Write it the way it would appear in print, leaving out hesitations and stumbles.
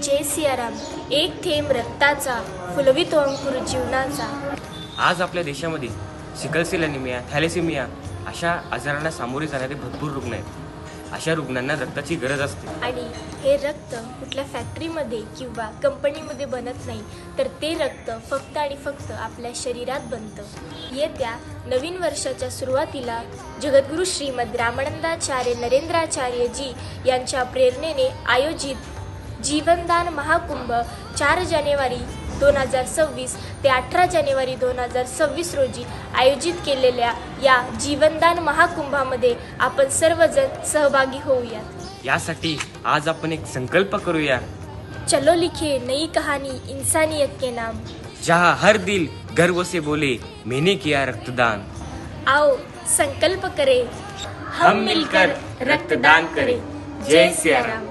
जय सियाराम. एक थेंब रक्ताचा फुलवितो अंकुर जीवनाचा. आज आपल्या देशामध्ये सिकलसेल ॲनिमिया, थॅलेसेमिया अशा आजारांना सामोरे जाणारे भरपूर रुग्ण आहेत. अशा रुग्णांना रक्ताची गरज असते. आणि हे रक्त कुठल्या फॅक्टरीमध्ये किंवा कंपनीमध्ये बनत नाही, तर ते रक्त फक्त आणि फक्त आपल्या शरीरात बनतं. येत्या नवीन वर्षाच्या सुरुवातीला जगद्गुरू श्रीमद रामानंदाचार्य नरेंद्राचार्यजी यांच्या प्रेरणेने आयोजित जीवनदान महाकुंभ 4 जानेवारी 2026 ते 18 जानेवारी 2026 रोजी आयोजित केलेल्या या जीवनदान महाकुंभामध्ये आपण सर्वजण सहभागी होऊयात. यासाठी आज आपण एक संकल्प करूया. चलो लिखे नई कहानी इंसानियत के नाम. जहाँ हर दिल गर्व से बोले मैंने किया रक्तदान. आओ संकल्प करें, हम मिलकर रक्तदान करें. जय सियाराम.